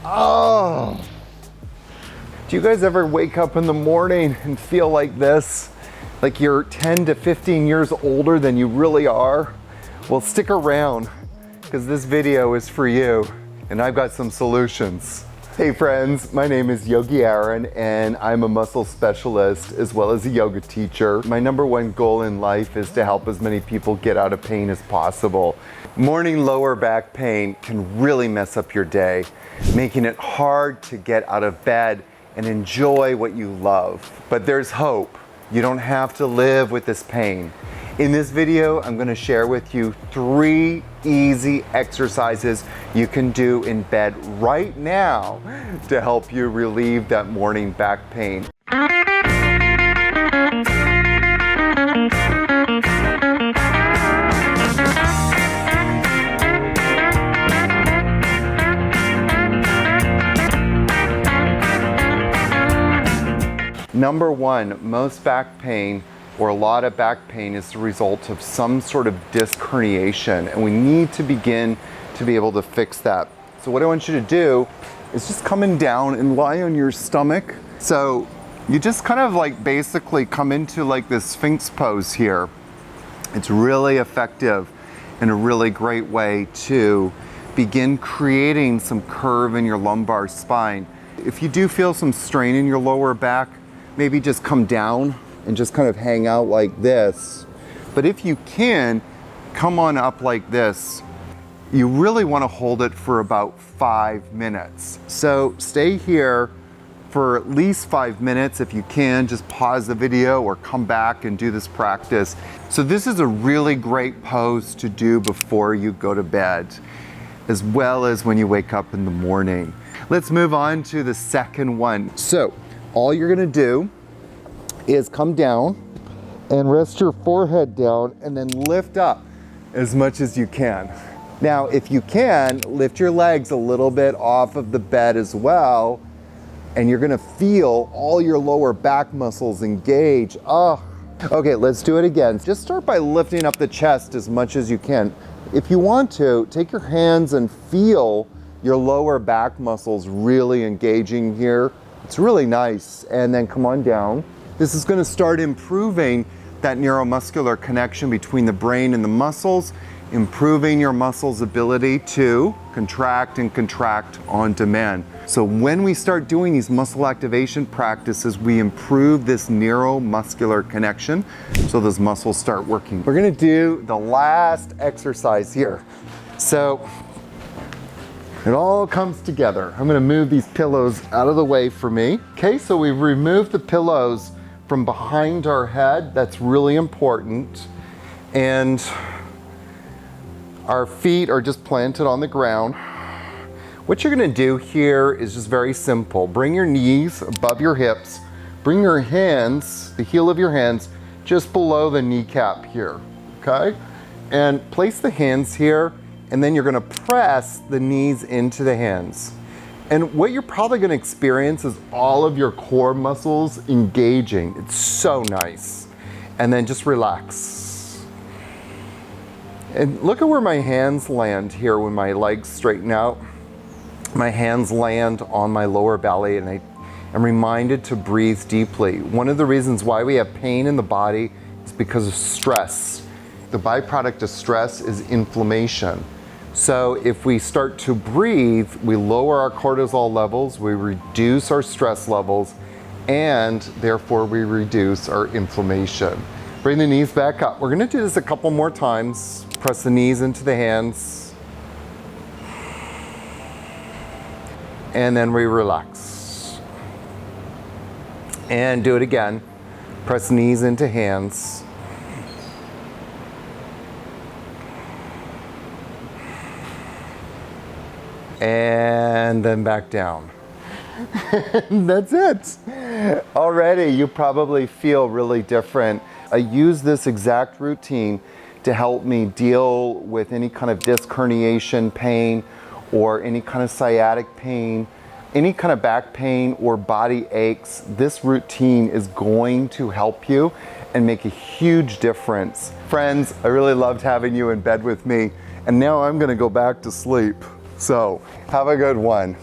Oh. Do you guys ever wake up in the morning and feel like this? Like you're 10 to 15 years older than you really are? Well, stick around, because this video is for you, and I've got some solutions. Hey friends, my name is Yogi Aaron, and I'm a muscle specialist as well as a yoga teacher. My #1 goal in life is to help as many people get out of pain as possible. Morning lower back pain can really mess up your day, making it hard to get out of bed and enjoy what you love. But there's hope. You don't have to live with this pain. In this video, I'm gonna share with you 3 easy exercises you can do in bed right now to help you relieve that morning back pain. Number 1, most back pain or a lot of back pain is the result of some sort of disc herniation, and we need to begin to be able to fix that. So what I want you to do is just coming down and lie on your stomach. So you just kind of like basically come into like this Sphinx pose here. It's really effective and a really great way to begin creating some curve in your lumbar spine. If you do feel some strain in your lower back, maybe just come down and just kind of hang out like this. But if you can, come on up like this. You really want to hold it for about 5 minutes. So stay here for at least 5 minutes. If you can, just pause the video or come back and do this practice. So this is a really great pose to do before you go to bed, as well as when you wake up in the morning. Let's move on to the second one. So all you're gonna do is come down and rest your forehead down and then lift up as much as you can. Now, if you can, lift your legs a little bit off of the bed as well, and you're gonna feel all your lower back muscles engage. Oh, okay, let's do it again. Just start by lifting up the chest as much as you can. If you want to, take your hands and feel your lower back muscles really engaging here. It's really nice. And then come on down. This is going to start improving that neuromuscular connection between the brain and the muscles, improving your muscles' ability to contract and contract on demand. So when we start doing these muscle activation practices, we improve this neuromuscular connection, so those muscles start working. We're going to do the last exercise here. So it all comes together. I'm gonna move these pillows out of the way for me. Okay, so we've removed the pillows from behind our head. That's really important. And our feet are just planted on the ground. What you're gonna do here is just very simple. Bring your knees above your hips. Bring your hands, the heel of your hands, just below the kneecap here, okay? And place the hands here, and then you're gonna press the knees into the hands. And what you're probably gonna experience is all of your core muscles engaging. It's so nice. And then just relax. And look at where my hands land here when my legs straighten out. My hands land on my lower belly, and I am reminded to breathe deeply. One of the reasons why we have pain in the body is because of stress. The byproduct of stress is inflammation. So if we start to breathe, we lower our cortisol levels, we reduce our stress levels, and therefore we reduce our inflammation. Bring the knees back up. We're gonna do this a couple more times. Press the knees into the hands. And then we relax. And do it again. Press knees into hands. And then back down. That's it. Already you probably feel really different. I use this exact routine to help me deal with any kind of disc herniation pain or any kind of sciatic pain, any kind of back pain or body aches. This routine is going to help you and make a huge difference. Friends, I really loved having you in bed with me, and now I'm gonna go back to sleep. So have a good one.